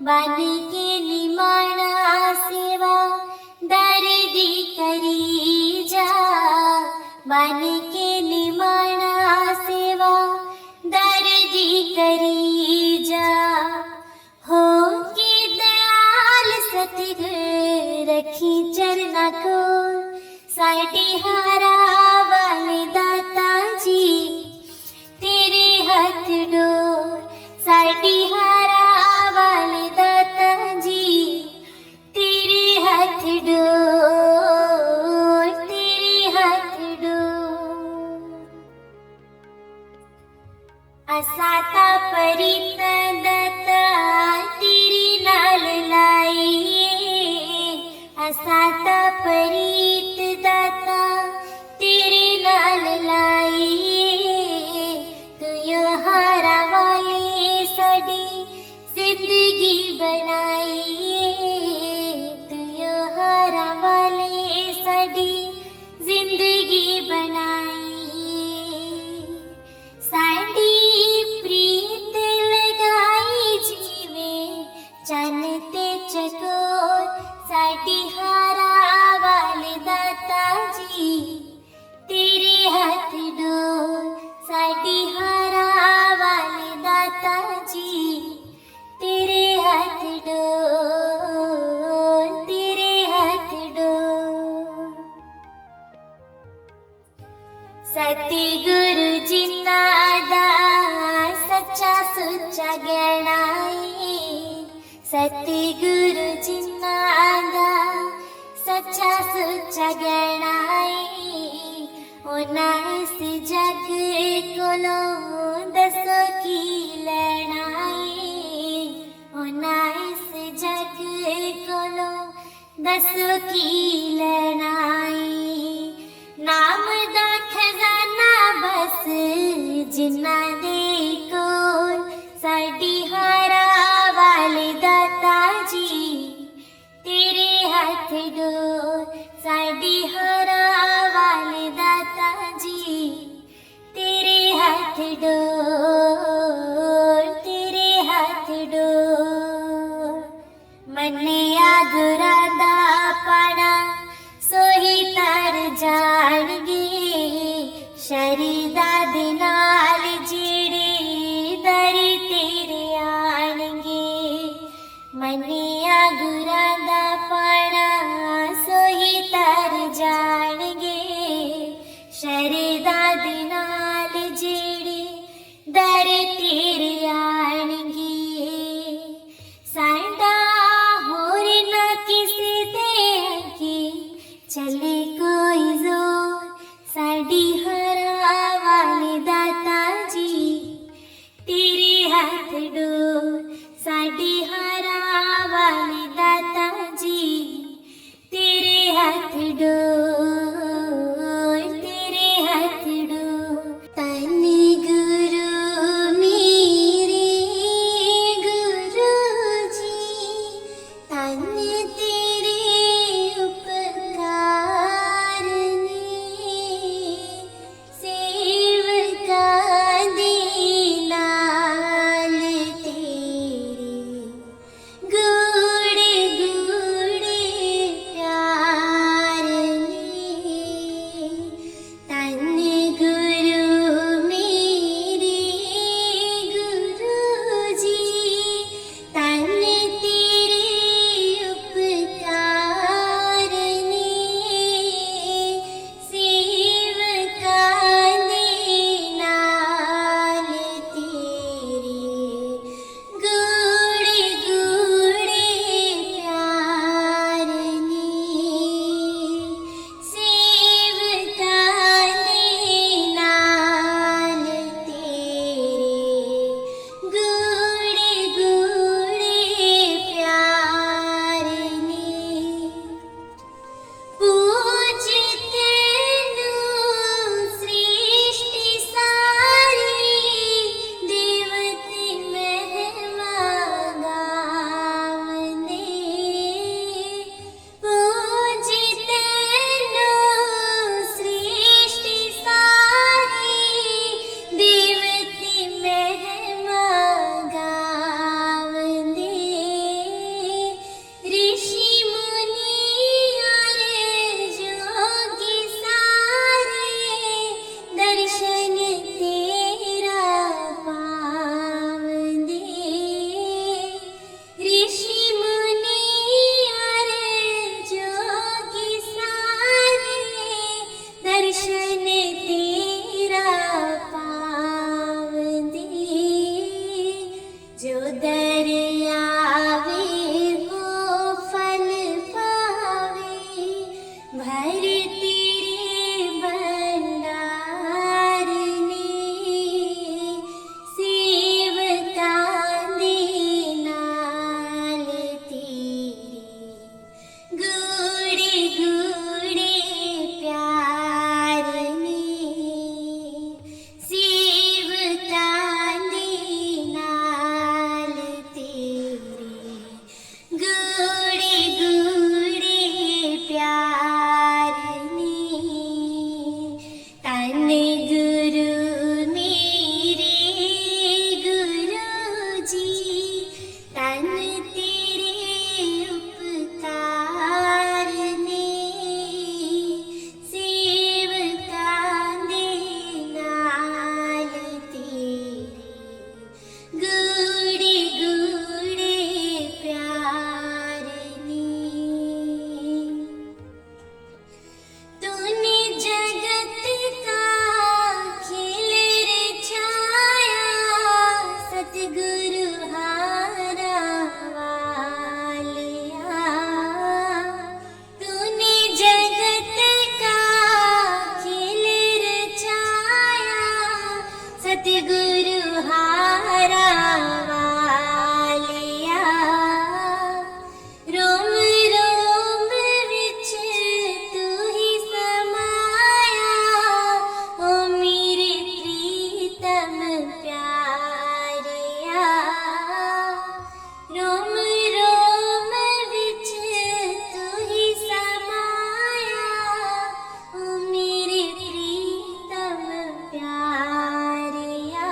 बन के निमाणा सेवा दर्दी करी जा, बन के निमाणा सेवा दर्दी करी जा। हो के दयाल सतगुर रखी चरना को, साडी हारा वाले दाता जी तेरे हाथ डोर, साडी हारा वाले दाता जी तेरे हाथ डोर, तेरे हाथ डोर। असाता परित दाता तेरी नाल लाइए, असाता परित दाता तेरे नाल लाइए। तू यो हारा वाले साडी जिंदगी बनाइए, तू यो हारा वाले साडी जिंदगी बनाइए। साडी प्रीत लगाई जीवे चन ते चकोर, साडी हारा वाले दाता जी तेरे हाथ डोर, साडी हारा वाले दाता जी तेरे हाथ डोर, तेरे हाथ डोर। सतगुरु जिन्ना दा सच्चा सुच्चा गहनाई, सतगुरु जिन्ना दा सच्चा सुच्चा गहनाई। उन्हां इस जग कोलों दसो की लैना है, उन्हां इस जग कोलों दसो की लैना है। नाम दा खजाना बस जिन्ना दे कोल, साडी हारा वाले दाता जी तेरे हाथ डोर, साडी हारा वाले दाता जी तेरे हाथ डोर, तेरे हाथ डोर। मन्निया गुरा दा पाना सोही तर जाणगे, शरीदा दे नाल जेड़े दर तेरे आणगे। मन्निया गुरा दा पाना सोही तर जाणगे, शरीदा दे नाल जेड़े दर तेरे आणगे। साडा होर ना किसे दे अगे चले कोई जोर, साडी हारा वाले दाता जी तेरे हाथ डोर, साडी हारा वाले दाता जी सतगुरु हारा वालिया रोम रोम विच तू ही समाया ओ मेरे प्रीतम प्यारिया रोम रोम विच तू ही समाया ओ मेरे प्रीतम प्यारिया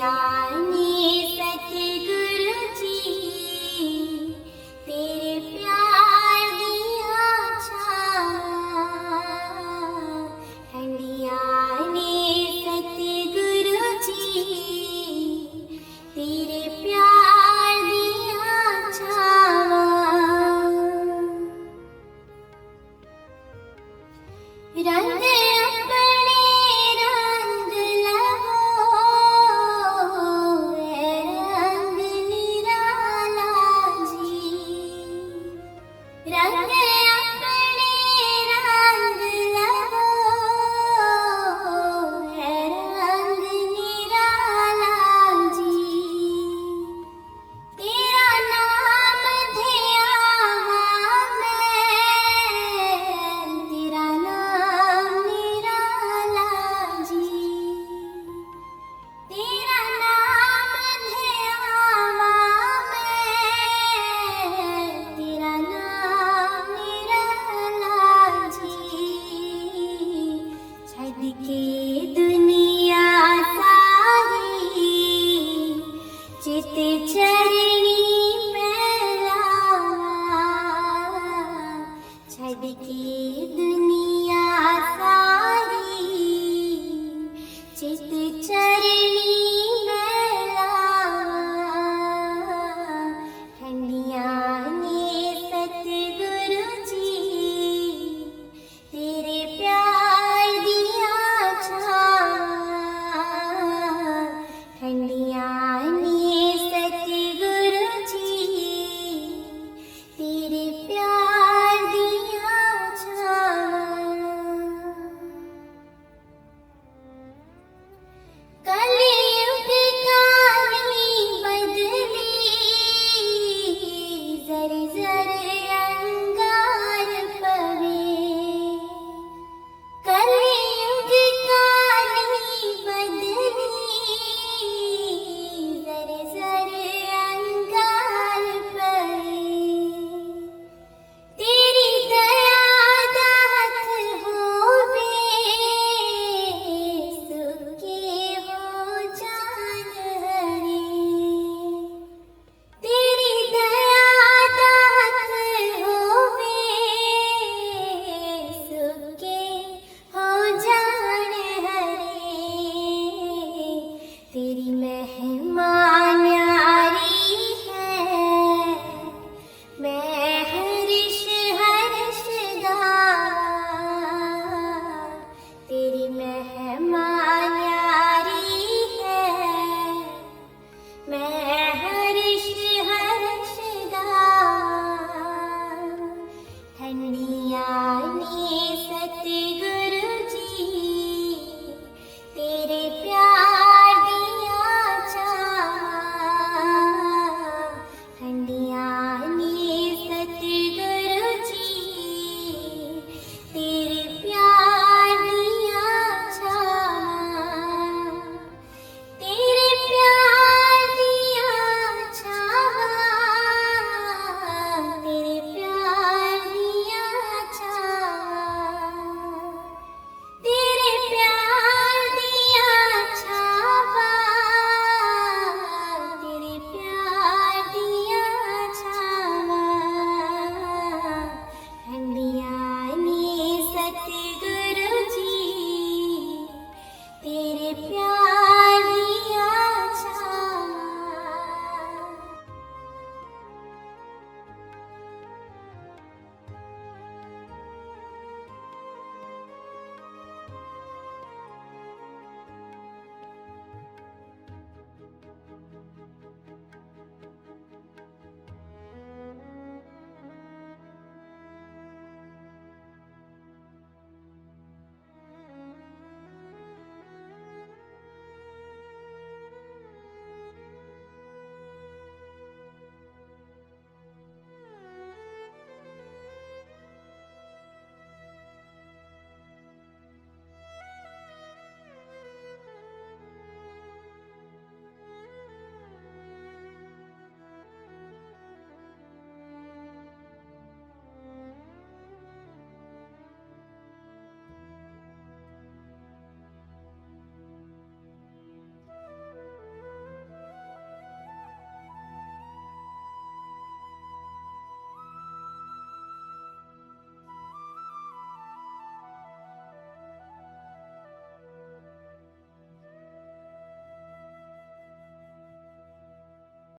ने सतगुरु जी तेरे प्यार दिया छावा। ठंडिया ने सतगुरु जी तेरे प्यार दिया छावा। रंग अपने रंग लहो रंग निराला जी। रंग अपने रंग लहो रंग निराला जी। तेरा नाम ध्यावा मैं, तेरा नाम निराला जी। तेरा नाम ध्यावा मैं, तेरा नाम निराला जी। छड़ के दुनिया सारी चित चरणी पहलावा। छड़ के दुनिया सारी चित चरणी पहलावा। ठंडिया ने सतगुरु जी तेरे प्यार दिया छावा। ठंडिया ने सतगुरु जी तेरे प्यार दिया छावा। कलयुग काली बदली जर जर अंगार पवे। कलयुग काली बदली जर जर अंगार पवे। तेरी दया दात होवे सुखे हो जान हरे। तेरी दया दात होवे सुखे हो जान हरे। तेरी महर